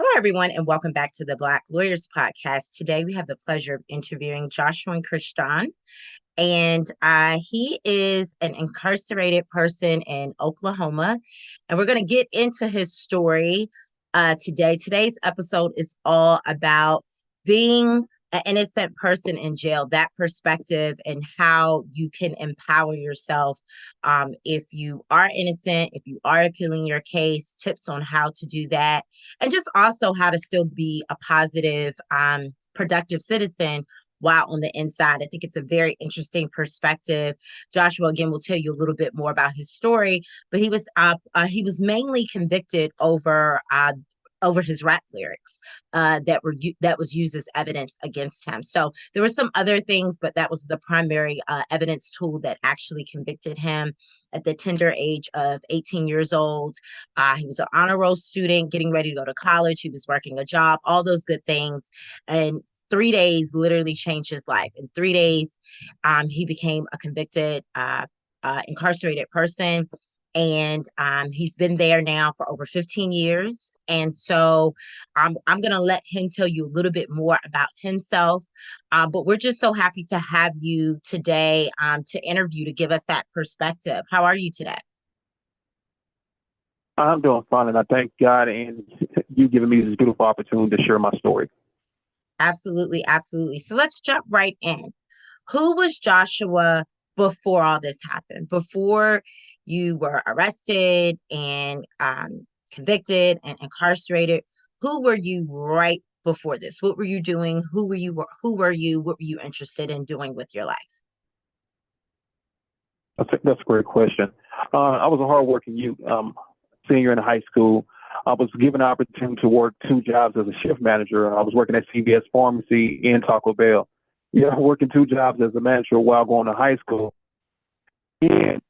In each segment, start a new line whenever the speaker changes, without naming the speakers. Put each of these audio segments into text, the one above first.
Hello, everyone, and welcome back to the Black Lawyers Podcast. Today, we have the pleasure of interviewing Joshua Christian, and he is an incarcerated person in Oklahoma, and we're going to get into his story today. Today's episode is all about being an innocent person in jail, that perspective, and how you can empower yourself if you are innocent, if you are appealing your case, tips on how to do that, and just also how to still be a positive, productive citizen while on the inside. I think it's a very interesting perspective. Joshua, again, will tell you a little bit more about his story, but he was mainly convicted over his rap lyrics that was used as evidence against him. So there were some other things, but that was the primary evidence tool that actually convicted him at the tender age of 18 years old. He was an honor roll student, getting ready to go to college. He was working a job, all those good things. And 3 days literally changed his life. In 3 days, he became a convicted, incarcerated person. And he's been there now for over 15 years. And so I'm going to let him tell you a little bit more about himself. But we're just so happy to have you today to interview, to give us that perspective. How are you today?
I'm doing fine, and I thank God and you giving me this beautiful opportunity to share my story.
Absolutely, absolutely. So let's jump right in. Who was Joshua before all this happened? Before you were arrested and convicted and incarcerated, who were you right before this? What were you doing? Who were you? Who were you? What were you interested in doing with your life?
That's a great question. I was a hardworking youth, senior in high school. I was given an opportunity to work two jobs as a shift manager. I was working at CVS Pharmacy and Taco Bell. Yeah, working two jobs as a manager while going to high school. And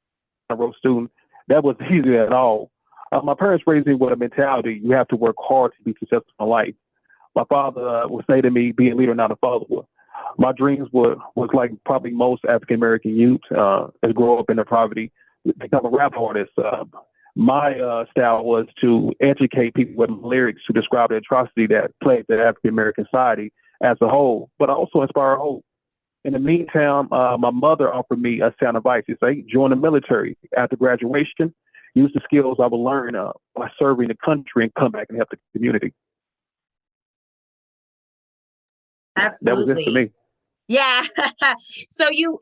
a road student, that wasn't easy at all. My parents raised me with a mentality: you have to work hard to be successful in life. My father would say to me, "Be a leader, not a follower." My dreams was like probably most African American youth that grow up in the poverty, become a rap artist. My style was to educate people with lyrics to describe the atrocity that plagued the African American society as a whole, but also inspire hope. In the meantime, my mother offered me a sound advice. She said, join the military after graduation, use the skills I will learn by serving the country and come back and help the community. That was it for
Absolutely.
me.
Yeah. So you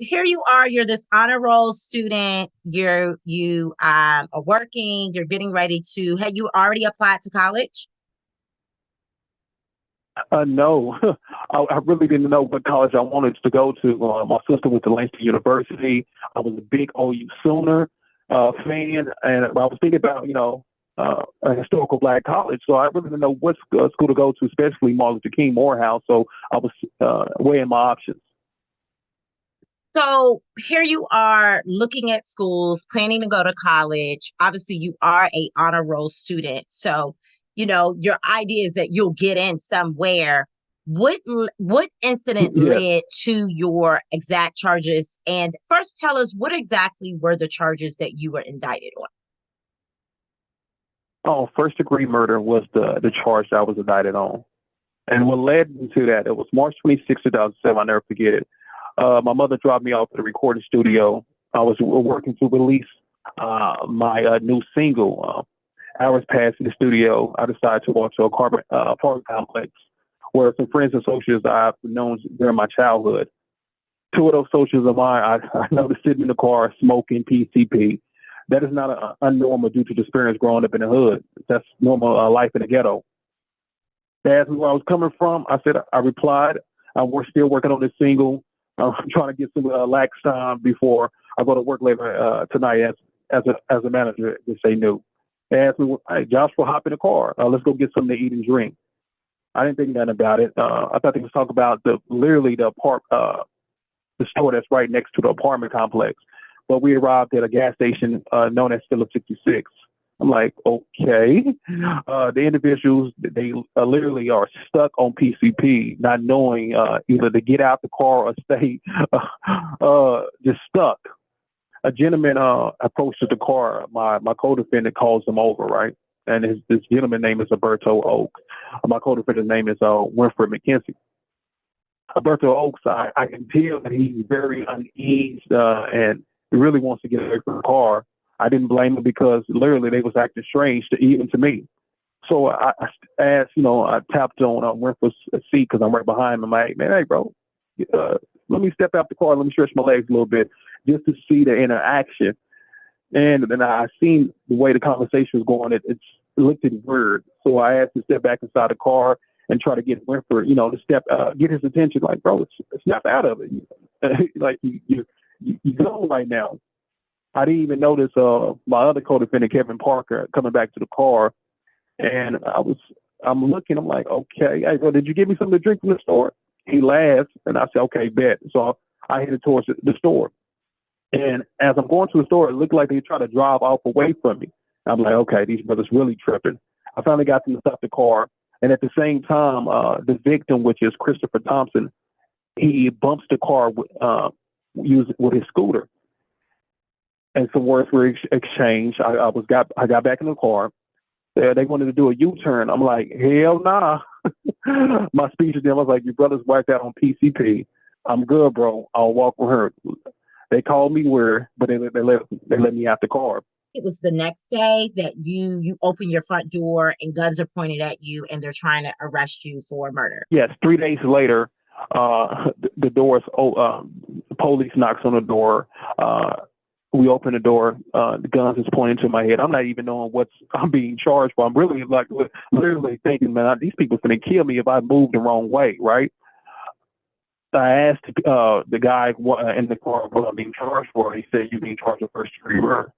are, you're this honor roll student. You are working, you're getting ready to, had you already applied to college?
No, I really didn't know what college I wanted to go to. My sister went to Langston University. I was a big OU Sooner fan, and I was thinking about, a historical black college. So I really didn't know what school to go to, especially Martin Luther King Morehouse. So I was weighing my options.
So here you are looking at schools, planning to go to college. Obviously, you are a honor roll student. So, your idea is that you'll get in somewhere. What incident
Yes.
led to your exact charges? And first, tell us, what exactly were the charges that you were indicted on?
Oh, first degree murder was the charge that I was indicted on. And what led into that, it was March 26, 2007. I'll never forget it. My mother dropped me off at the recording studio. I was working to release my new single. Hours passed in the studio. I decided to walk to a apartment complex where some friends and associates I've known during my childhood. Two of those associates of mine, I noticed sitting in the car smoking PCP. That is not unnormal due to the experience growing up in the hood. That's normal life in the ghetto. They asked me where I was coming from. I replied, we're still working on this single. I'm trying to get some lax time before I go to work later tonight as a manager, which they knew. They asked me, hey, Joshua, hop in the car. Let's go get something to eat and drink. I didn't think nothing about it. I thought they was talking about the store that's right next to the apartment complex. But we arrived at a gas station known as Phillips 66. I'm like, okay. The individuals, they literally are stuck on PCP, not knowing either to get out the car or stay just stuck. A gentleman approached the car. My co-defendant calls him over, right? And this gentleman name is Alberto Oak. My co-defendant's name is Winfred McKenzie. Alberto Oaks, I can tell that he's very uneased and he really wants to get away from the car. I didn't blame him because literally they was acting strange even to me. So I asked, I tapped on Winfred's seat because I'm right behind him. I'm like, man, hey, bro, let me step out the car. Let me stretch my legs a little bit just to see the interaction. And then I seen the way the conversation was going. It looked weird. So I asked to step back inside the car and try to get Winfred, to get his attention. Like, bro, snap out of it. Like you're gone right now. I didn't even notice my other co-defendant, Kevin Parker, coming back to the car. And I'm looking, I'm like, okay, hey, bro, did you give me something to drink from the store? He laughed, and I said, okay, bet. So I headed towards the store. And as I'm going to the store, it looked like they tried to drive off away from me. I'm like, okay, these brothers really tripping. I finally got them to stop the car. And at the same time, the victim, which is Christopher Thompson, he bumps the car with his scooter. And some words were exchanged. I got back in the car. They wanted to do a U-turn. I'm like, hell nah. My speech to them was like, your brother's wiped out on PCP. I'm good, bro. I'll walk with her. They called me weird, but they let me out the car.
It was the next day that you open your front door and guns are pointed at you and they're trying to arrest you for murder.
Yes, 3 days later, the doors. Police knocks on the door. We open the door. The guns is pointing to my head. I'm not even knowing what I'm being charged for. I'm really literally thinking, man, these people finna kill me if I move the wrong way, right? I asked the guy in the car what I'm being charged for. He said, you're being charged with first degree murder.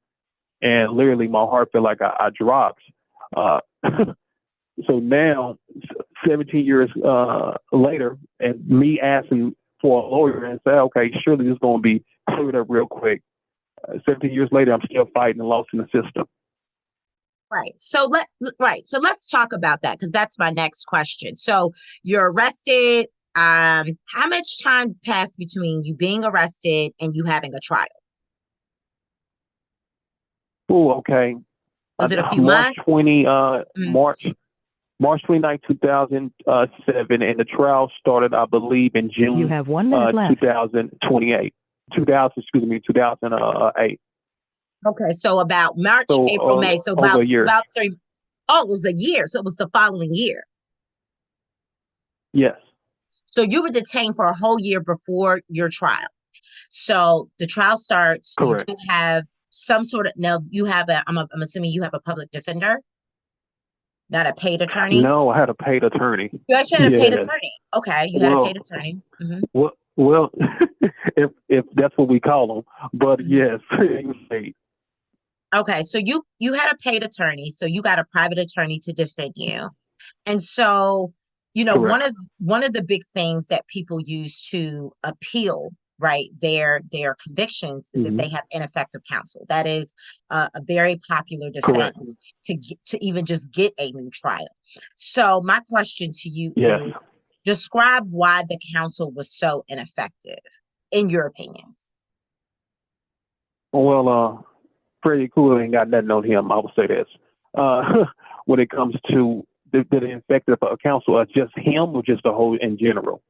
And literally my heart felt like I dropped. So now, 17 years later, and me asking for a lawyer and say, okay, surely this is going to be cleared up real quick. 17 years later, I'm still fighting and lost in the system.
Right. So let's talk about that because that's my next question. So you're arrested. How much time passed between you being arrested and you having a trial?
Oh, okay.
Was it a few months?
March 29, 2007, and the trial started, I believe, in June.
You have 1 minute left.
2008. 2008.
Okay, so about March, April, May. So about 3. Oh, it was a year. So it was the following year.
Yes.
So you were detained for a whole year before your trial. So the trial starts.
Correct.
You do have some sort of, now you have I'm assuming you have a public defender, not a paid attorney.
No, I had a paid attorney.
You actually had a paid attorney. Okay, you had a paid attorney. Mm-hmm.
Well, if that's what we call them, but yes, he was paid.
Okay, so you had a paid attorney, so you got a private attorney to defend you, and so
Correct.
one of the big things that people use to appeal, right, their convictions is if they have ineffective counsel. That is a very popular defense to even just get a new trial. So my question to you is, describe why the counsel was so ineffective, in your opinion.
Well, Freddie Krueger ain't got nothing on him. I will say this. When it comes to the ineffective counsel, just him or just the whole in general?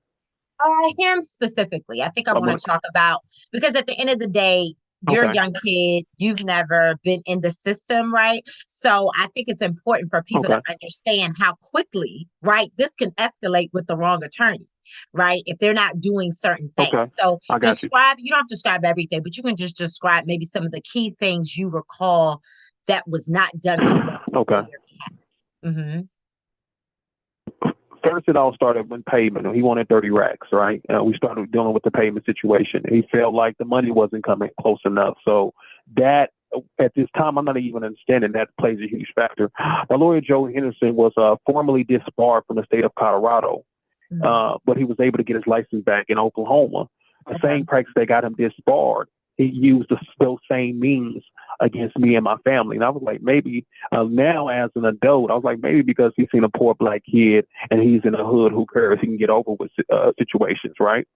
Him specifically. I think I want to talk about, because at the end of the day, you're a young kid. You've never been in the system, right? So I think it's important for people to understand how quickly, right, this can escalate with the wrong attorney, right? If they're not doing certain things. So describe, you don't have to describe everything, but you can just describe maybe some of the key things you recall that was not done correctly on your behalf.
First, it all started with payment. He wanted 30 racks, right? We started dealing with the payment situation. He felt like the money wasn't coming close enough. So that, at this time, I'm not even understanding that plays a huge factor. My lawyer, Joe Henderson, was formally disbarred from the state of Colorado, but he was able to get his license back in Oklahoma. The same practice that got him disbarred, he used those same means against me and my family. And I was like, maybe now as an adult, I was like, maybe because he's seen a poor black kid and he's in the hood, who cares? He can get over with situations, right?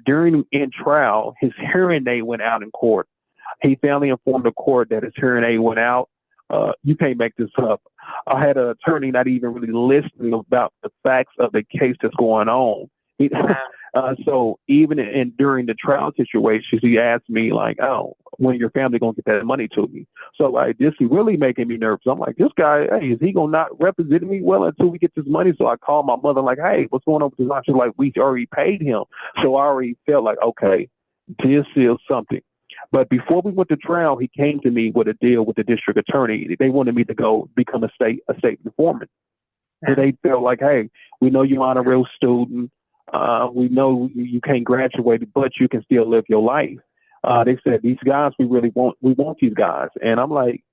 During in trial, his hearing aid went out in court. He finally informed the court that his hearing aid went out. You can't make this up. I had an attorney not even really listening about the facts of the case that's going on. He,
Wow.
so even during the trial situations, he asked me like, "Oh, when your family gonna get that money to me?" So like this is really making me nervous. I'm like, this guy, hey, is he gonna not represent me well until we get this money? So I called my mother like, hey, what's going on with this? She's like, we already paid him. So I already felt like, okay, this is something. But before we went to trial, he came to me with a deal with the district attorney. They wanted me to go become a state informant. And
Yeah.
they felt like, hey, we know you're on a real student. We know you can't graduate, but you can still live your life. They said these guys, we want these guys, and I'm like,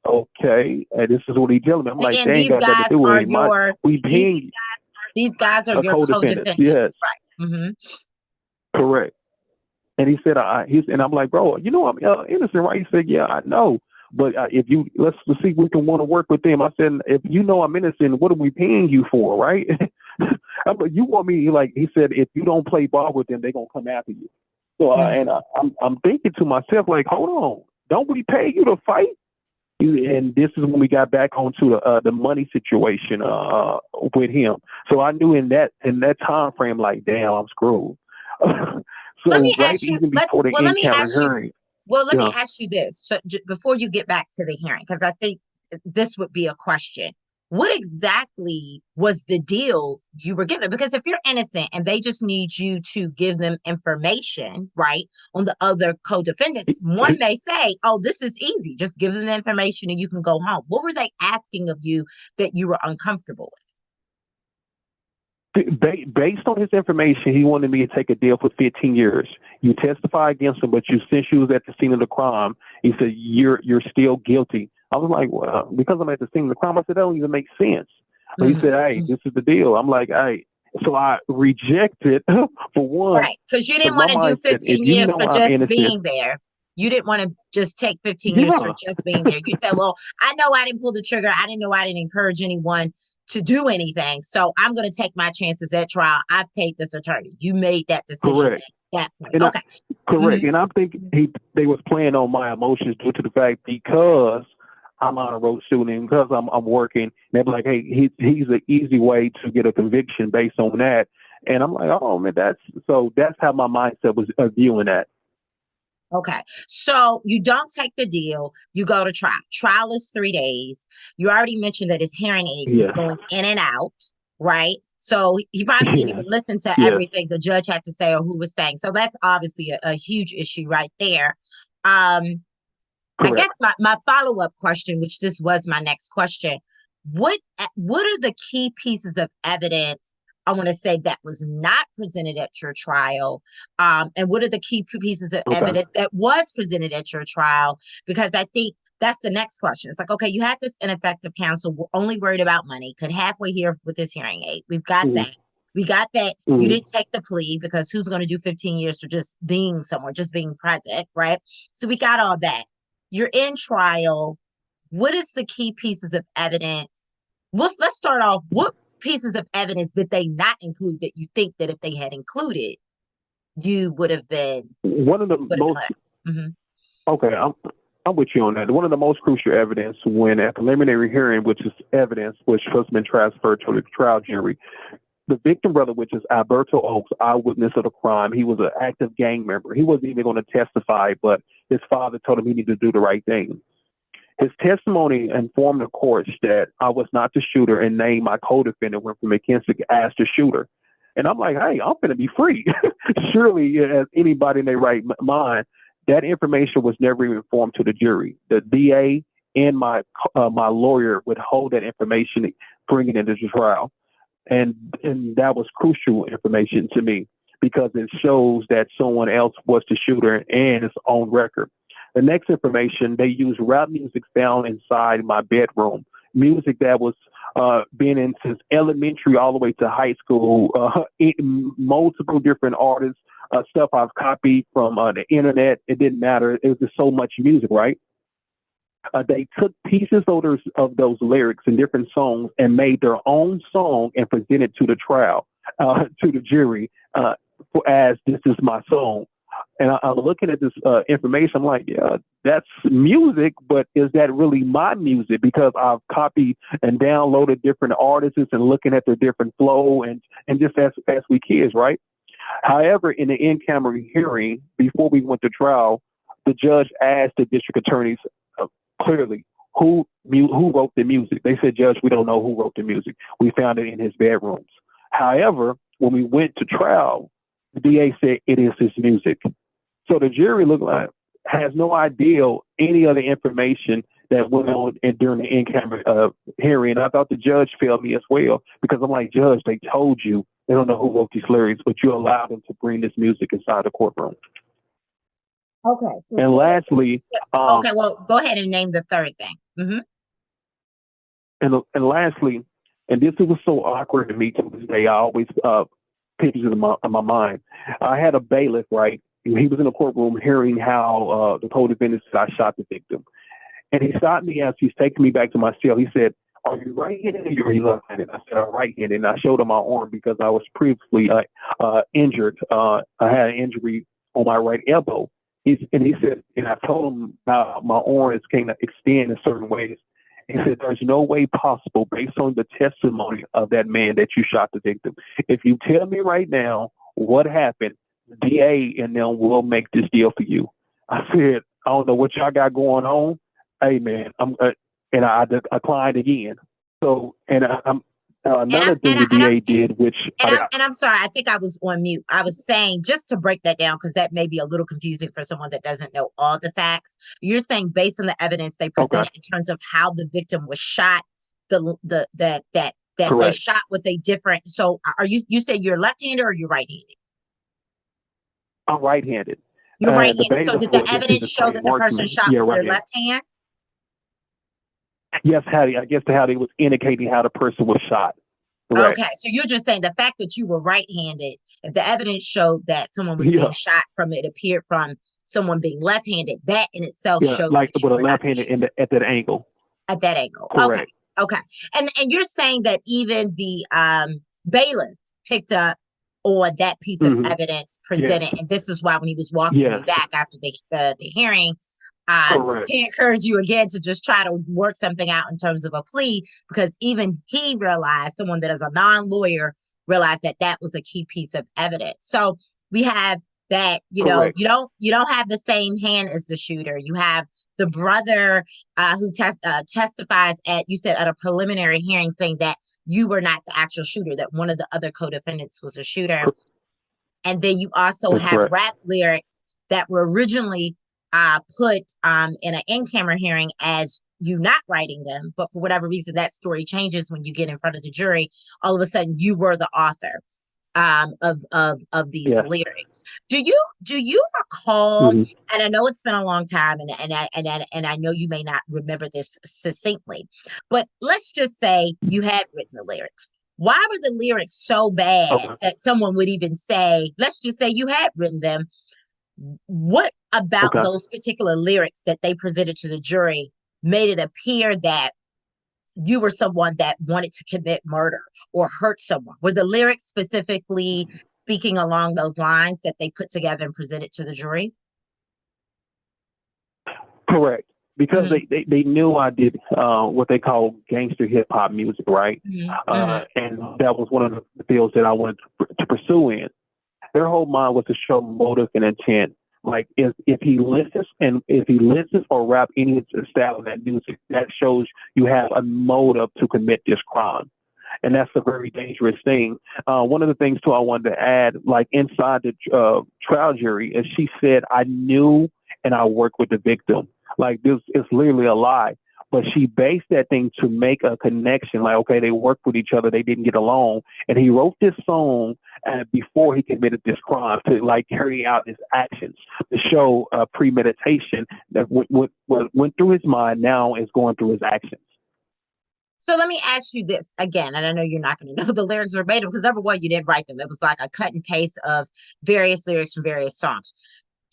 okay, and this is what he's telling me. I'm
And
like,
again,
they ain't got nothing to do with it. We
these
paying
these guys are
a
your
co-defendant, yes,
co-defendants, right? Mm-hmm.
correct. And he said, and I'm like, bro, I'm innocent, right? He said, yeah, I know. But if let's see if we can want to work with them. I said, if you know I'm innocent, what are we paying you for, right? I'm like, you want me, like, he said, if you don't play ball with them, they're going to come after you. So, I'm thinking to myself, like, hold on, don't we pay you to fight? And this is when we got back onto the money situation with him. So I knew in that time frame, like, damn, I'm screwed.
Let
So
me
right
ask you.
even before the
Well, let me
in-camera
ask you.
hearing,
Well, let me
yeah,
ask you this. So before you get back to the hearing, because I think this would be a question. What exactly was the deal you were given? Because if you're innocent and they just need you to give them information, right, on the other co-defendants, one
he,
may say, "Oh, this is easy. Just give them the information and you can go home." What were they asking of you that you were uncomfortable
based on his information, he wanted me to take a deal for 15 years. You testify against him, but since you was at the scene of the crime, he said you're still guilty. I was like, well, because I'm at the scene of the crime, I said that don't even make sense. But he
with?
said, hey, this is the deal. I'm like, hey, so I rejected for one,
Right, because you
because
didn't
my
want to do
mind said, if
15
you
years
know
for
I'm
just
innocent,
being there. You didn't want to just take 15 years for
yeah,
just being there. You said, well, I know I didn't pull the trigger. I didn't know I didn't encourage anyone to do anything. So I'm going to take my chances at trial. I've paid this attorney. You made that decision
correct.
at that point.
And
Okay.
correct.
Mhm.
And I'm thinking they was playing on my emotions due to the fact because I'm on a road student, because I'm working. They're like, hey, he's an easy way to get a conviction based on that. And I'm like, oh man, that's how my mindset was viewing that.
Okay. So you don't take the deal. You go to trial. Trial is 3 days. You already mentioned that his hearing aid was
Yes,
going in and out, right? So he probably didn't
yes,
even listen to
yes,
everything the judge had to say or who was saying. So that's obviously a huge issue right there. Um, I guess
correct.
my follow-up question, which this was my next question, what are the key pieces of evidence I want to say that was not presented at your trial? And what are the key pieces of
Okay.
evidence that was presented at your trial? Because I think that's the next question. It's like, okay, you had this ineffective counsel, we're only worried about money, could halfway here with this hearing aid. We've got
Mm-hmm.
that. We got that you
Mm-hmm.
didn't take the plea because who's going to do 15 years for just being somewhere, just being present, right? So we got all that. You're in trial. What is the key pieces of evidence? Let's start off. What pieces of evidence did they not include that you think that if they had included, you
One of the
would have been
most
left? Mm-hmm.
Okay, I'm with you on that. One of the most crucial evidence when a preliminary hearing, which is evidence which has been transferred to the trial jury, the victim brother, which is Alberto Oaks, eyewitness of the crime, he was an active gang member. He wasn't even going to testify, but his father told him he needed to do the right thing. His testimony informed the courts that I was not the shooter and named my co-defendant when from McKinsey as the shooter. And I'm like, hey, I'm going to be free. Surely, as anybody in their right mind, that information was never even informed to the jury. The DA and my lawyer would hold that information, bring it into the trial, and that was crucial information to me because it shows that someone else was the shooter and it's on record. The next information, they used rap music found inside my bedroom, music that was been in since elementary all the way to high school, multiple different artists, stuff I've copied from the internet. It didn't matter. It was just so much music, right? They took pieces of those lyrics in different songs and made their own song and presented to the trial, to the jury, as this is my song. And I'm looking at this information. I'm like, yeah, that's music, but is that really my music? Because I've copied and downloaded different artists and looking at their different flow and just as we kids, right? However, in the in-camera hearing, before we went to trial, the judge asked the district attorneys clearly who wrote the music. They said, Judge, we don't know who wrote the music. We found it in his bedrooms. However, when we went to trial, the DA said it is his music. So the jury has no idea any other information that went on during the in-camera hearing. I thought the judge failed me as well, because I'm like, Judge, they told you they don't know who wrote these lyrics, but you allowed them to bring this music inside the courtroom.
Okay.
And lastly,
okay, well, go ahead and name the third thing. Mm-hmm.
And lastly, and this was so awkward to me to this day. I always pictures in my mind. I had a bailiff, right? He was in the courtroom hearing how the co-defendant said I shot the victim. And he stopped me as he's taking me back to my cell. He said, are you right-handed or are you left-handed? I said, I'm right-handed. And I showed him my arm because I was previously injured. I had an injury on my right elbow. He said, and I told him how my arm can extend in certain ways. He said, there's no way possible, based on the testimony of that man, that you shot the victim. If you tell me right now what happened, the DA and them will make this deal for you. I said, I don't know what y'all got going on. Hey, man, and I declined again. So, and another thing the DA did, which...
I'm sorry, I think I was on mute. I was saying, just to break that down, because that may be a little confusing for someone that doesn't know all the facts. You're saying based on the evidence they presented in terms of how the victim was shot, that they shot with a different... So are you say you're left-handed or you're right-handed?
I'm right-handed.
You're right-handed. So did the evidence show that the person shot with their left hand?
Yes, Hattie. I guess Hattie was indicating how the person was shot. Correct.
Okay, so you're just saying the fact that you were right-handed, if the evidence showed that someone was being shot from it appeared from someone being left-handed, that in itself showed
like with a left-handed at that angle.
At that angle.
Correct.
Okay. And you're saying that even the bailiff picked up on that piece of evidence presented, and this is why when he was walking you back after the hearing, he encouraged you again to just try to work something out in terms of a plea, because even he realized, someone that is a non-lawyer realized that that was a key piece of evidence. So we have that, you know, you don't have the same hand as the shooter. You have the brother who testifies you said at a preliminary hearing, saying that you were not the actual shooter, that one of the other co-defendants was a shooter. And then you also have rap lyrics that were originally put in an in-camera hearing as you not writing them, but for whatever reason that story changes when you get in front of the jury. All of a sudden you were the author of these lyrics. Do you recall, and I know it's been a long time, and I know you may not remember this succinctly, but let's just say you had written the lyrics. Why were the lyrics so bad that someone would even say, let's just say you had written them? What about those particular lyrics that they presented to the jury made it appear that you were someone that wanted to commit murder or hurt someone? Were the lyrics specifically speaking along those lines that they put together and presented to the jury?
Correct. Because they knew I did what they call gangster hip hop music, right? And that was one of the fields that I wanted to pursue in. Their whole mind was to show motive and intent. Like if he listens or rap any style of that music, that shows you have a motive to commit this crime. And that's a very dangerous thing. One of the things too I wanted to add, like inside the trial jury, is she said, I knew and I worked with the victim. Like this is literally a lie. But she based that thing to make a connection. Like, okay, they worked with each other. They didn't get along. And he wrote this song before he committed this crime to like carry out his actions, to show premeditation that what went through his mind now is going through his actions.
So let me ask you this again, and I know you're not going to know the lyrics verbatim because number one, you didn't write them. It was like a cut and paste of various lyrics from various songs.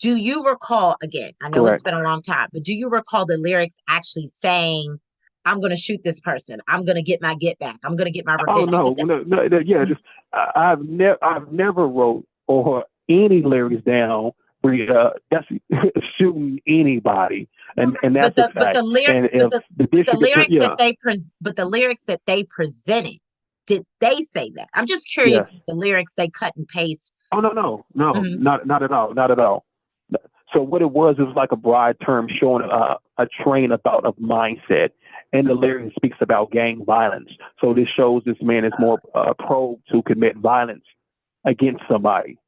Do you recall, again, I know it's been a long time, but do you recall the lyrics actually saying, I'm going to shoot this person, I'm going to get my get back, I'm going to get my revenge?
Oh, no, I've never wrote or any lyrics down that's shooting anybody, and
But
that's a
but
fact. And if the
but the
district attorney,
lyrics that
yeah,
but the lyrics that they presented, did they say that? I'm just
yes.
curious with the lyrics they cut and paste.
Oh no, no, no,
Mhm.
not at all, not at all. So what it was like a broad term showing a train of thought of mindset. And the lyric speaks about gang violence. So this shows this man is more prone to commit violence against somebody.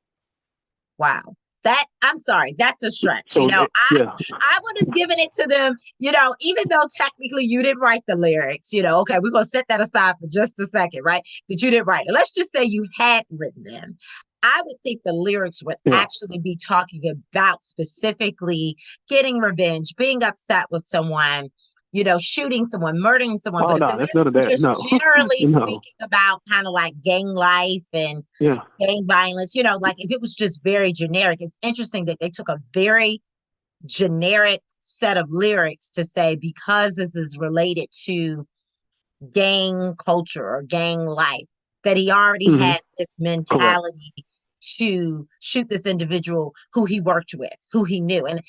Wow. That I'm sorry, that's a stretch.
So yeah,
I would have given it to them, even though technically you didn't write the lyrics, okay, we're gonna set that aside for just a second, right? That you didn't write it. Let's just say you had written them. I would think the lyrics would
yeah.
actually be talking about specifically getting revenge, being upset with someone, shooting someone, murdering someone.
Oh
But if the
no, that's none
lyrics
of
were
that.
just
No,
generally
no.
speaking about kind of like gang life and
Yeah.
gang violence, like if it was just very generic, it's interesting that they took a very generic set of lyrics to say, because this is related to gang culture or gang life, that he already
Hmm.
had this
Correct.
mentality to shoot this individual who he worked with, who he knew. And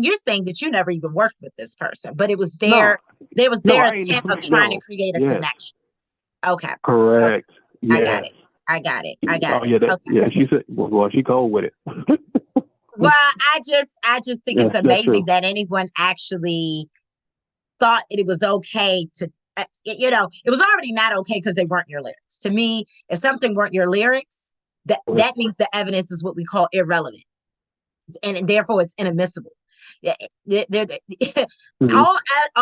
you're saying that you never even worked with this person, but it was
No,
there was
no,
their
I ain't.
attempt of trying to
No.
create a
Yes.
connection. Okay. Okay.
Correct.
I got
Yes.
it. I got it. I got
Oh
it.
yeah. That.
Okay.
Yeah. She said. Well, she cold with it.
Well, I just think it's
Yes, that's
amazing
true.
that anyone actually thought it was okay to, it was already not okay because they weren't your lyrics. To me, if something weren't your lyrics, that means the evidence is what we call irrelevant, and therefore it's inadmissible. Yeah,
Hmm.
all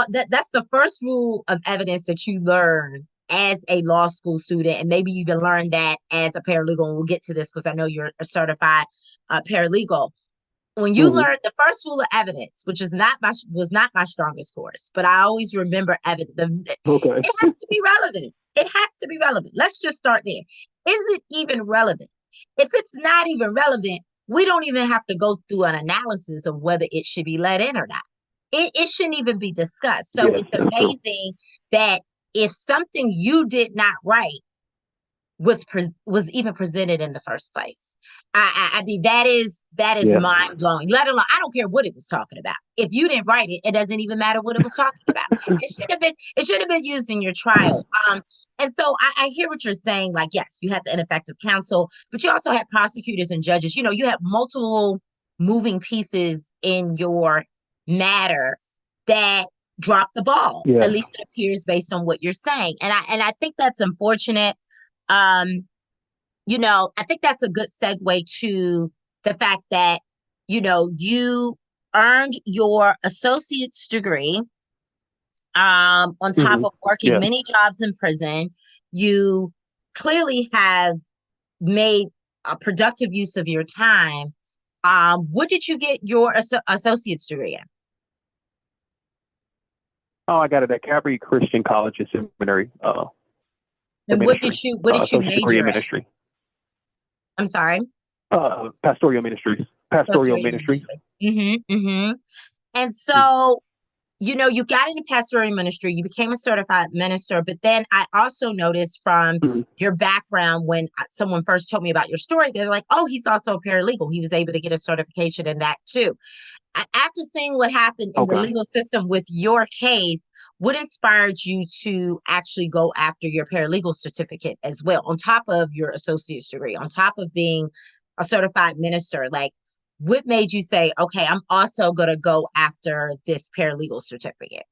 that's the first rule of evidence that you learn as a law school student, and maybe you even learn that as a paralegal. And we'll get to this because I know you're a certified paralegal. When you
Hmm.
learn the first rule of evidence, which is not my was not my strongest course, but I always remember evidence.
Okay.
It has to be relevant. It has to be relevant. Let's just start there. Is it even relevant? If it's not even relevant, we don't even have to go through an analysis of whether it should be let in or not. It shouldn't even be discussed. So
Yes,
it's
that's true.
amazing that if something you did not write was even presented in the first place. I mean, that is
Yes.
mind blowing. Let alone, I don't care what it was talking about. If you didn't write it, it doesn't even matter what it was talking about. It should have been used in your trial. And so I hear what you're saying. Like, yes, you had the ineffective counsel, but you also had prosecutors and judges. You have multiple moving pieces in your matter that dropped the ball. At
Yes.
least it appears based on what you're saying. And I think that's unfortunate. um, I think that's a good segue to the fact that, you earned your associate's degree, on top
Hmm.
of working
Yes.
many jobs in prison. You clearly have made a productive use of your time. What did you get your associate's degree in?
Oh, I got it at Calvary Christian College and Seminary for
And
ministry,
what did you
associate degree in
major in?
ministry,
I'm sorry.
pastoral ministries, pastoral
Pastoral
ministries.
ministry. Mm-hmm. And so, you got into pastoral ministry, you became a certified minister, but then I also noticed from
Mm-hmm.
your background, when someone first told me about your story, they're like, oh, he's also a paralegal. He was able to get a certification in that too. After seeing what happened in the
Okay.
legal system with your case, what inspired you to actually go after your paralegal certificate as well, on top of your associate's degree, on top of being a certified minister? Like, what made you say, okay, I'm also going to go after this paralegal certificate?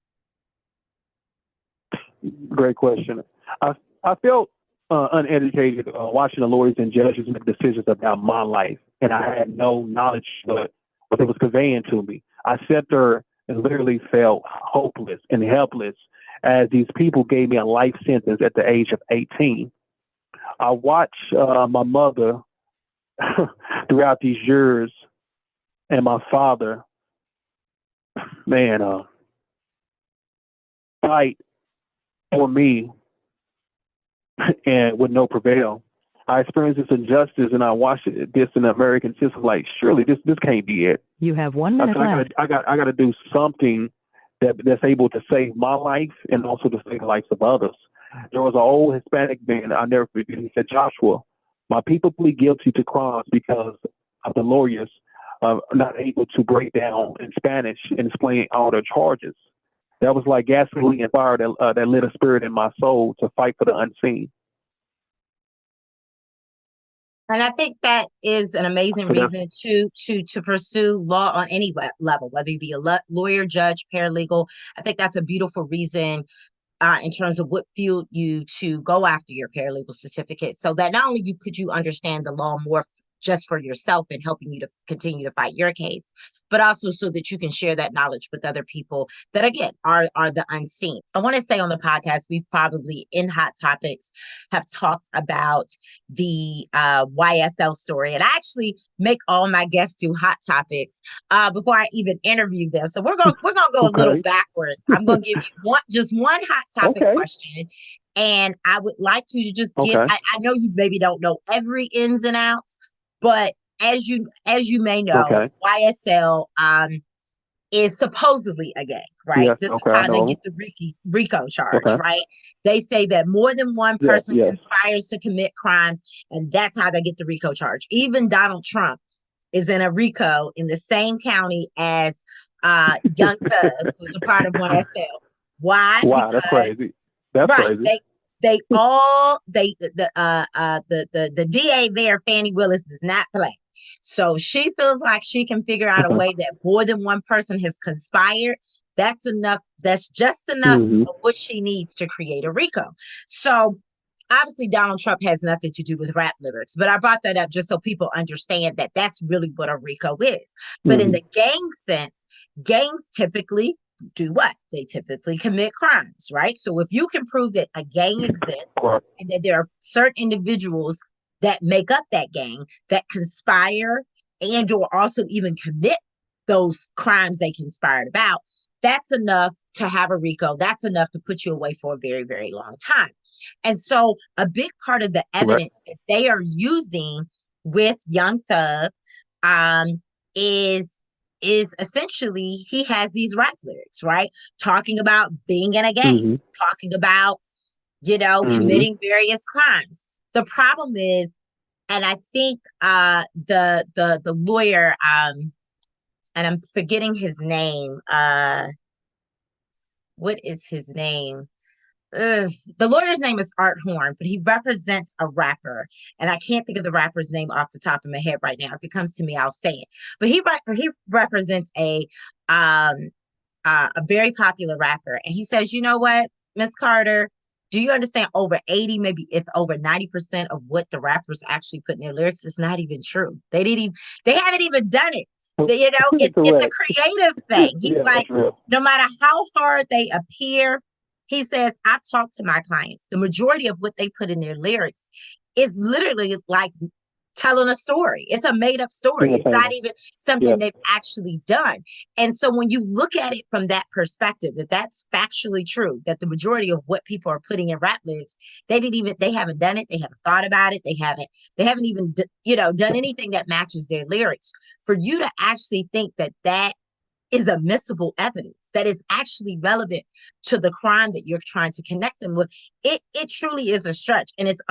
Great question. I I felt uneducated watching the lawyers and judges make decisions about my life, and I had no knowledge of what it was conveying to me. I sat there and literally felt hopeless and helpless as these people gave me a life sentence at the age of 18. I watched my mother throughout these years and my father, man, fight for me and with no prevail. I experienced this injustice, and I watched this in the American system. Like, surely this can't be it.
You have one
I
minute
said,
left.
I got to do something that's able to save my life and also to save the lives of others. There was an old Hispanic man I never forget. He said, Joshua, my people plead guilty to crimes because of the lawyers, not able to break down in Spanish and explain all their charges. That was like gasoline and fire that lit a spirit in my soul to fight for the unseen.
And I think that is an amazing
So that's
reason to pursue law on any level, whether you be a lawyer, judge, paralegal. I think that's a beautiful reason in terms of what fueled you to go after your paralegal certificate, so that not only could you understand the law more just for yourself and helping you to continue to fight your case, but also so that you can share that knowledge with other people that, again, are the unseen. I want to say on the podcast, we've probably in Hot Topics have talked about the YSL story, and I actually make all my guests do Hot Topics before I even interview them. So we're gonna go a little
okay.
backwards. I'm gonna give you one hot topic
Okay.
question, and I would like to just give.
Okay.
I know you maybe don't know every ins and outs, but as you may know,
Okay.
YSL is supposedly a gang, right?
Yes.
This is
Okay. I
how they
know.
get the RICO charge,
Okay.
right? They say that more than one
Yes.
person
Yes.
conspires to commit crimes, and that's how they get the RICO charge. Even Donald Trump is in a RICO in the same county as Young Thug, who's a part of one SL. Why?
Wow. That's
Because
crazy. That's
right,
crazy.
they all they the DA there, Fannie Willis, does not play. So she feels like she can figure out a way that more than one person has conspired. That's enough. That's just enough
hmm
of what she needs to create a RICO. So obviously Donald Trump has nothing to do with rap lyrics, but I brought that up just so people understand that that's really what a RICO is. But in
hmm
the gang sense, gangs typically do what? They typically commit crimes, right? So if you can prove that a gang exists
Right.
and that there are certain individuals that make up that gang that conspire and or also even commit those crimes they conspired about, that's enough to have a RICO. That's enough to put you away for a very, very long time. And so a big part of the
Correct.
evidence that they are using with Young Thug um, is essentially he has these rap lyrics, right? Talking about being in a gang,
hmm
talking about,
hmm
committing various crimes. The problem is, and I think the lawyer, and I'm forgetting his name. What is his name? Ugh. The lawyer's name is Art Horn, but he represents a rapper, and I can't think of the rapper's name off the top of my head right now. If it comes to me, I'll say it. But he represents a very popular rapper, and he says, you know what, Miss Carter, do you understand? Over 80, maybe if over 90% of what the rappers actually put in their lyrics is not even true. They haven't even done it. It's a
Correct.
creative thing. He's
Yeah,
like,
that's real.
no matter how hard they appear, he says, I've talked to my clients. The majority of what they put in their lyrics is literally like telling a story. It's a made up story. It's not
Entertainment.
even something
Yes.
they've actually done. And so when you look at it from that perspective, that that's factually true, that the majority of what people are putting in rap lyrics, they haven't done it. They haven't thought about it. They haven't even, done anything that matches their lyrics. For you to actually think that that is admissible evidence that is actually relevant to the crime that you're trying to connect them with. It truly is a stretch, and it's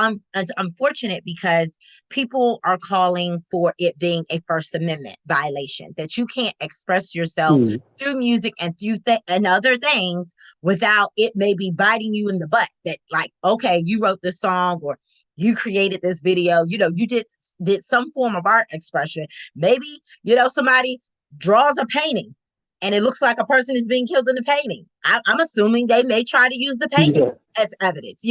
unfortunate because people are calling for it being a First Amendment violation, that you can't express yourself
Mm.
through music and through and other things without it maybe biting you in the butt. That, like, okay, you wrote this song, or you created this video, you did some form of art expression. Maybe somebody draws a painting and it looks like a person is being killed in the painting. I'm assuming they may try to use the painting
Yeah.
as evidence.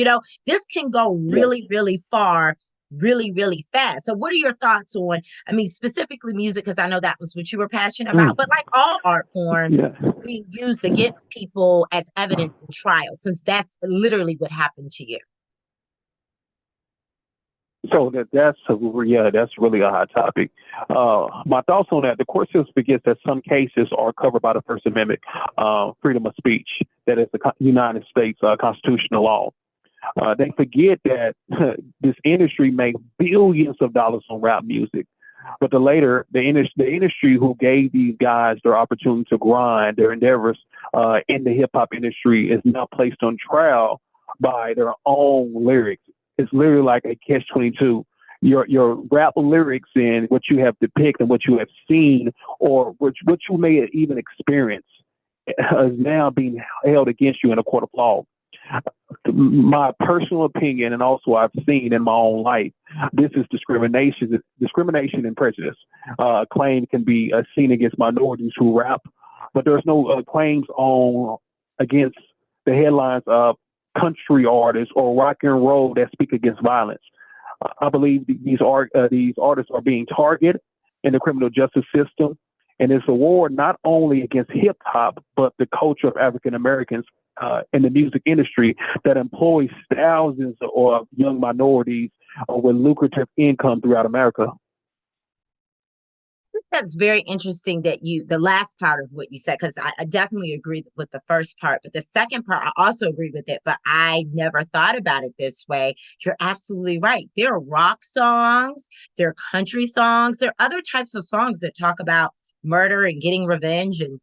This can go
Yes.
really, really far, really, really fast. So what are your thoughts on, I mean, specifically music, because I know that was what you were passionate about,
Mm.
but like all art forms
Yeah.
being used against people as evidence in trial, since that's literally what happened to you.
So that's really a hot topic. My thoughts on that: the court system forgets that some cases are covered by the First Amendment, freedom of speech, that is the United States constitutional law. They forget that this industry makes billions of dollars on rap music, but the industry who gave these guys their opportunity to grind their endeavors in the hip hop industry is now placed on trial by their own lyrics. It's literally like a catch-22. your rap lyrics and what you have depicted and what you have seen or what you may have even experienced is now being held against you in a court of law. My personal opinion, and also I've seen in my own life, this is discrimination and prejudice. Claim can be seen against minorities who rap, but there's no claims on against the headlines of country artists or rock and roll that speak against violence. I believe these artists are being targeted in the criminal justice system, and it's a war not only against hip hop but the culture of African Americans in the music industry that employs thousands of young minorities with lucrative income throughout America.
That's very interesting that the last part of what you said, because I definitely agree with the first part, but the second part, I also agree with it, but I never thought about it this way. You're absolutely right. There are rock songs, there are country songs, there are other types of songs that talk about murder and getting revenge and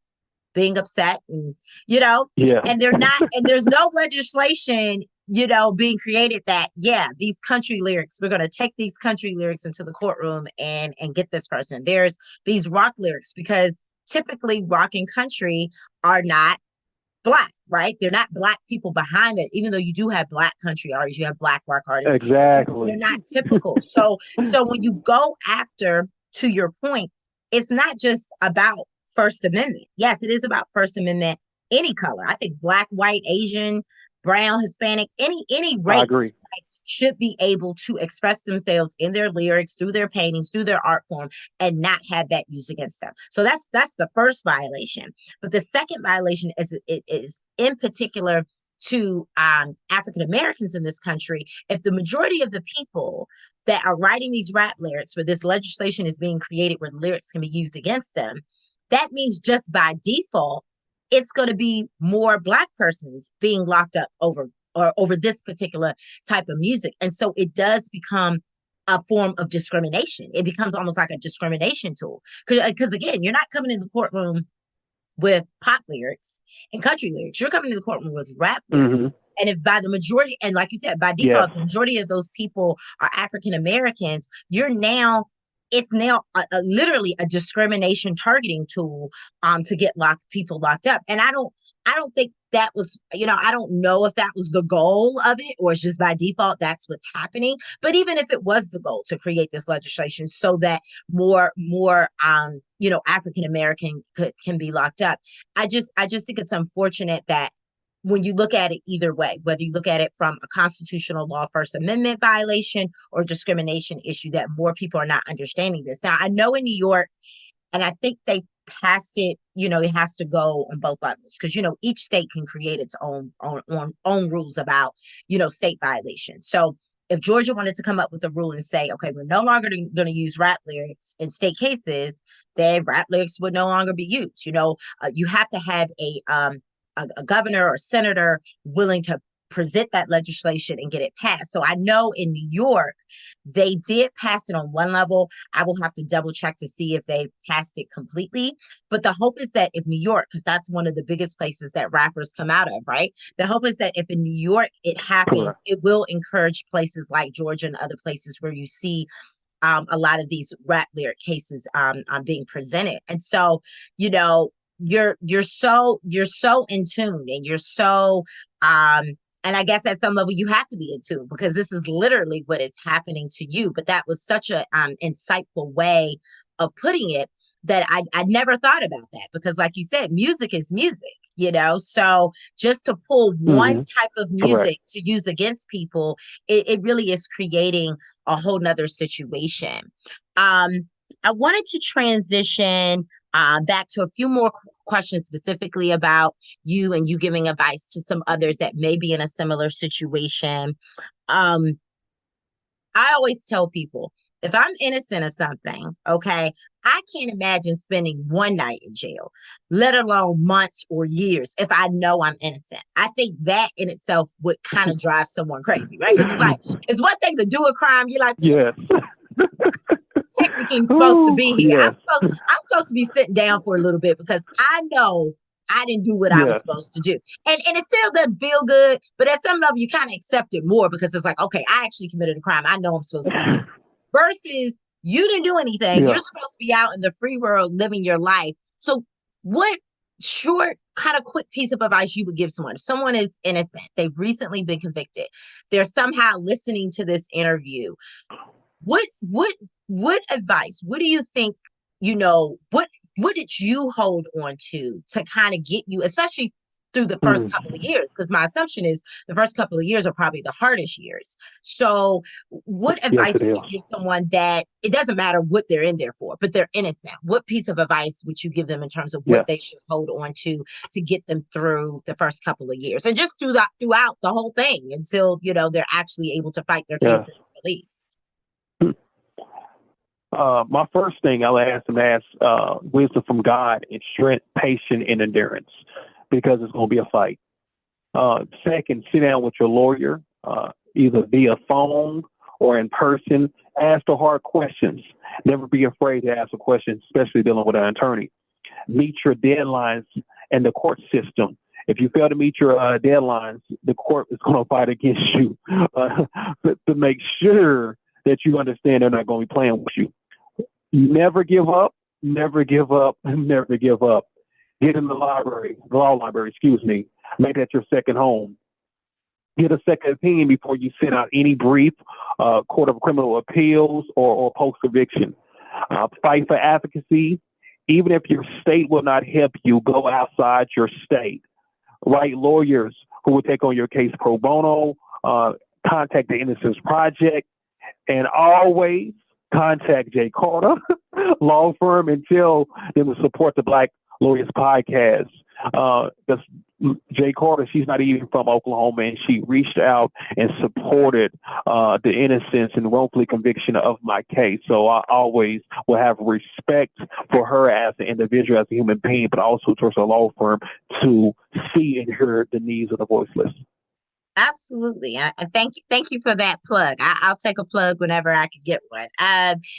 being upset and,
Yeah.
and they're not, and there's no legislation being created that, these country lyrics, we're going to take these country lyrics into the courtroom and get this person. There's these rock lyrics because typically rock and country are not Black, right? They're not Black people behind it, even though you do have Black country artists, you have Black rock artists.
Exactly.
They're not typical. So when you go after, to your point, it's not just about First Amendment. Yes, it is about First Amendment, any color. I think Black, white, Asian, brown, Hispanic, any race, right, should be able to express themselves in their lyrics, through their paintings, through their art form, and not have that used against them. So that's the first violation. But the second violation is in particular to African Americans in this country. If the majority of the people that are writing these rap lyrics, where this legislation is being created where the lyrics can be used against them, that means just by default, it's going to be more Black persons being locked up over this particular type of music. And so it does become a form of discrimination. It becomes almost like a discrimination tool. Because again, you're not coming in the courtroom with pop lyrics and country lyrics. You're coming to the courtroom with rap lyrics.
Mm-hmm.
And if by the majority, and like you said, by default, the majority of those people are African Americans, it's now literally a discrimination targeting tool to get people locked up. And I don't think that was, I don't know if that was the goal of it, or it's just by default that's what's happening. But even if it was the goal to create this legislation so that more African American can be locked up, I just think it's unfortunate that when you look at it either way, whether you look at it from a constitutional law First Amendment violation or discrimination issue, that more people are not understanding this. Now, I know in New York, and I think they passed it, it has to go on both levels because, each state can create its own rules about, state violations. So if Georgia wanted to come up with a rule and say, okay, we're no longer going to use rap lyrics in state cases, then rap lyrics would no longer be used. You have to have a governor or senator willing to present that legislation and get it passed. So I know in New York, they did pass it on one level. I will have to double check to see if they passed it completely. But the hope is that if New York, because that's one of the biggest places that rappers come out of, right? The hope is that if in New York it happens, it will encourage places like Georgia and other places where you see a lot of these rap lyric cases being presented. And so, you're so in tune, and you're so and I guess at some level you have to be in tune because this is literally what is happening to you. But that was such a insightful way of putting it that I never thought about that, because like you said, music is music, so just to pull one type of music to use against people, it really is creating a whole nother situation. I wanted to transition back to a few more questions specifically about you and you giving advice to some others that may be in a similar situation. I always tell people, if I'm innocent of something, okay, I can't imagine spending one night in jail, let alone months or years, if I know I'm innocent. I think that in itself would kind of drive someone crazy, right? Because it's like, it's one thing to do a crime. You're like, technically supposed to be here. I'm supposed to be sitting down for a little bit because I know I didn't do what I was supposed to do. And it still doesn't feel good, but at some level you kind of accept it more because it's like, okay, I actually committed a crime. I know I'm supposed to be here. versus you didn't do anything.
Yeah.
You're supposed to be out in the free world living your life. So, what short, kind of quick piece of advice you would give someone? If someone is innocent, they've recently been convicted, they're somehow listening to this interview. What advice? What do you think? What did you hold on to kind of get you, especially through the first
Mm.
couple of years? Because my assumption is the first couple of years are probably the hardest years. So, what
Yes,
advice
it
would
is.
you give someone that it doesn't matter what they're in there for, but they're innocent? What piece of advice would you give them in terms of what
Yes.
they should hold on to get them through the first couple of years, and just throughout the whole thing until they're actually able to fight their case
Yes.
and be released?
My first thing I'll ask them to ask wisdom from God and strength, patience, and endurance, because it's going to be a fight. Second, sit down with your lawyer, either via phone or in person. Ask the hard questions. Never be afraid to ask a question, especially dealing with an attorney. Meet your deadlines and the court system. If you fail to meet your deadlines, the court is going to fight against you to make sure that you understand they're not going to be playing with you. Never give up, never give up, never give up. Get in the law library, excuse me. Make that your second home. Get a second opinion before you send out any brief, Court of Criminal Appeals or post-conviction. Fight for advocacy. Even if your state will not help you, go outside your state. Write lawyers who will take on your case pro bono. Contact the Innocence Project. And always contact Jay Carter Law Firm and tell them to support the Black Lawyers Podcast. Because Jay Carter, she's not even from Oklahoma, and she reached out and supported the innocence and wrongfully conviction of my case. So I always will have respect for her as an individual, as a human being, but also towards a law firm to see and hear the needs of the voiceless.
Absolutely. And thank you for that plug. I'll take a plug whenever I can get one.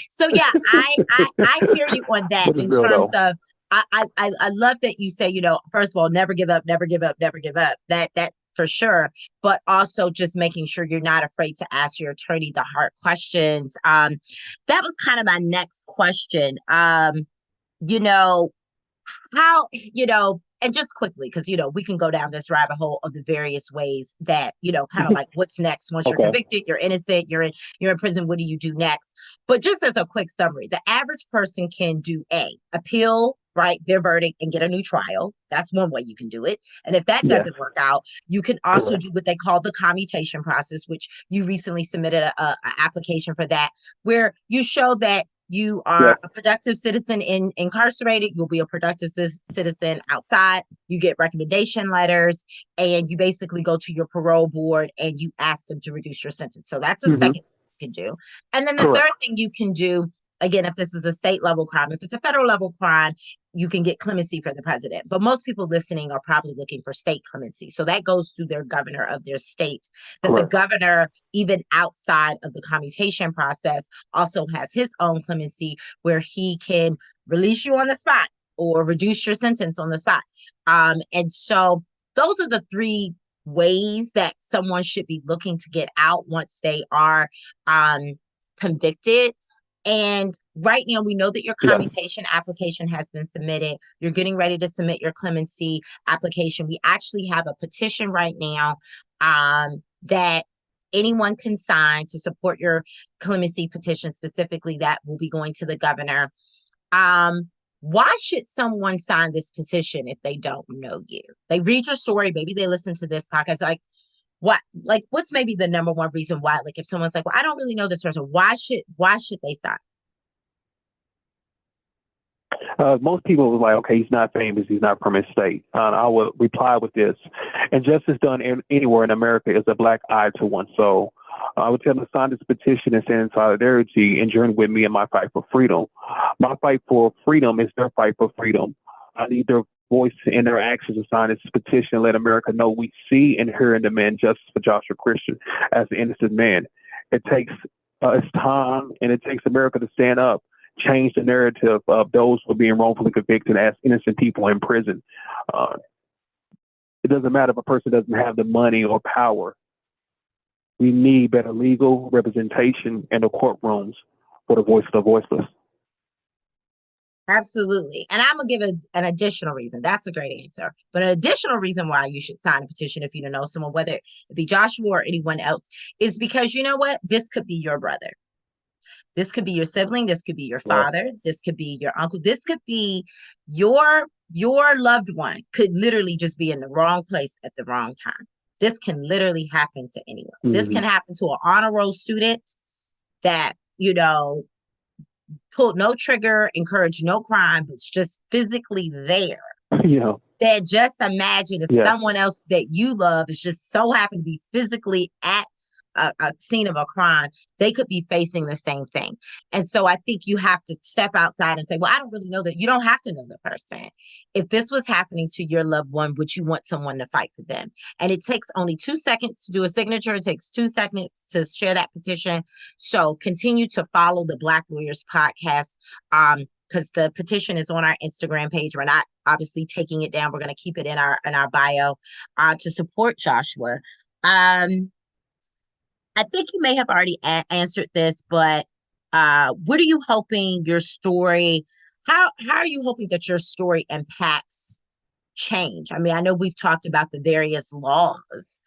So yeah, I hear you on that
But it's
in
real
terms
though.
of I love that you say, first of all, never give up, never give up, never give up. That for sure. But also just making sure you're not afraid to ask your attorney the hard questions. That was kind of my next question. You know, how and just quickly, because we can go down this rabbit hole of the various ways that kind of like what's next once you're
Okay.
convicted, you're innocent, you're in prison, what do you do next? But just as a quick summary, the average person can do appeal, right, their verdict and get a new trial. That's one way you can do it. And if that
Yes.
doesn't work out, you can also
Correct.
do what they call the commutation process, which you recently submitted a application for that, where you show that you are
Yes.
a productive citizen incarcerated. You'll be a productive citizen outside. You get recommendation letters, and you basically go to your parole board and you ask them to reduce your sentence. So that's a
Mm-hmm.
second you can do. And then the
Correct.
third thing you can do, again, if this is a state level crime, if it's a federal level crime, you can get clemency for the president. But most people listening are probably looking for state clemency. So that goes through their governor of their state, that
Correct.
the governor, even outside of the commutation process, also has his own clemency where he can release you on the spot or reduce your sentence on the spot. And so those are the three ways that someone should be looking to get out once they are convicted. And right now, we know that your commutation application has been submitted. You're getting ready to submit your clemency application. We actually have a petition right now that anyone can sign to support your clemency petition. Specifically, that will be going to the governor. Why should someone sign this petition if they don't know you? They read your story, maybe they listen to this podcast. What's maybe the number one reason why? Like, if someone's like, well, I don't really know this person, why should they sign?
Most people were like, okay, he's not famous, he's not from his state. I would reply with this: injustice done anywhere in America is a black eye to one soul. I would tell them to sign this petition and stand in solidarity and join with me in my fight for freedom. My fight for freedom is their fight for freedom. I need their voice and their actions to sign this petition and let America know we see and hear and demand justice for Joshua Christian as an innocent man. It takes it's time, and it takes America to stand up, change the narrative of those who are being wrongfully convicted as innocent people in prison. It doesn't matter if a person doesn't have the money or power. We need better legal representation in the courtrooms. for the voice of the voiceless.
Absolutely. And I'm gonna give an additional reason. That's a great answer. But an additional reason why you should sign a petition if you don't know someone, whether it be Joshua or anyone else, is because you know what? This could be your brother. This could be your sibling. This could be your
Right.
father. This could be your uncle. This could be your loved one could literally just be in the wrong place at the wrong time. This can literally happen to anyone. This can happen to an honor roll student that, pulled no trigger, encouraged no crime, but it's just physically there.
Yeah.
That just imagine if someone else that you love is just so happen to be physically at a scene of a crime, they could be facing the same thing. And so I think you have to step outside and say, well, I don't really know that. You don't have to know the person. If this was happening to your loved one, would you want someone to fight for them? And it takes only 2 seconds to do a signature. It takes 2 seconds to share that petition. So continue to follow the Black Lawyers Podcast. Because the petition is on our Instagram page. We're not obviously taking it down. We're going to keep it in our bio to support Joshua. I think you may have already answered this, but what are you hoping your story? How are you hoping that your story impacts change? I mean, I know we've talked about the various laws.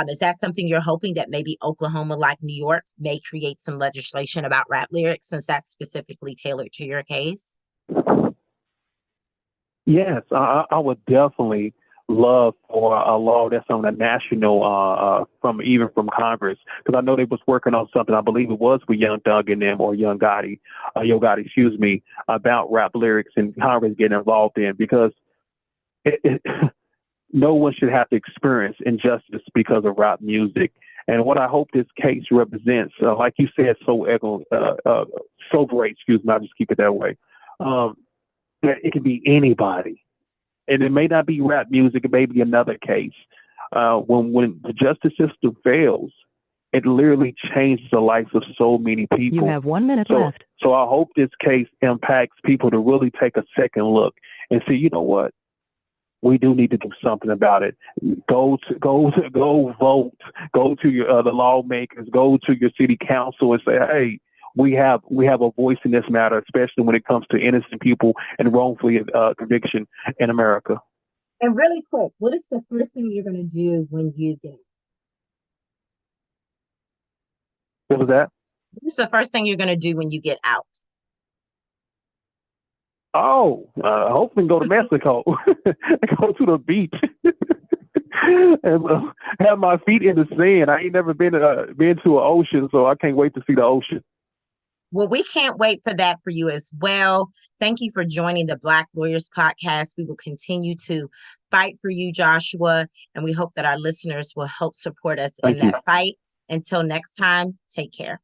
Is that something you're hoping that maybe Oklahoma, like New York, may create some legislation about rap lyrics, since that's specifically tailored to your case?
Yes, I would definitely love for a law that's on a national, from Congress, because I know they was working on something. I believe it was with Young Thug and them, or Young Gotti, Yo Gotti, excuse me, about rap lyrics, and Congress getting involved in, because no one should have to experience injustice because of rap music. And what I hope this case represents, like you said, so great, excuse me, I'll just keep it that way. That it could be anybody. And it may not be rap music, it may be another case. When the justice system fails, it literally changes the lives of so many people.
You have 1 minute left.
So I hope this case impacts people to really take a second look and see, you know what? We do need to do something about it. Go vote. Go to your the lawmakers. Go to your city council and say, hey, we have a voice in this matter, especially when it comes to innocent people and wrongfully conviction in America.
And really quick, what is the first thing you're going to do when you get?
What was that?
What's the first thing you're going to do when you get out?
Oh, hopefully go to Mexico, go to the beach, and have my feet in the sand. I ain't never been to an ocean, so I can't wait to see the ocean.
Well, we can't wait for that for you as well. Thank you for joining the Black Lawyers Podcast. We will continue to fight for you, Joshua, and we hope that our listeners will help support us in that fight. Until next time, take care.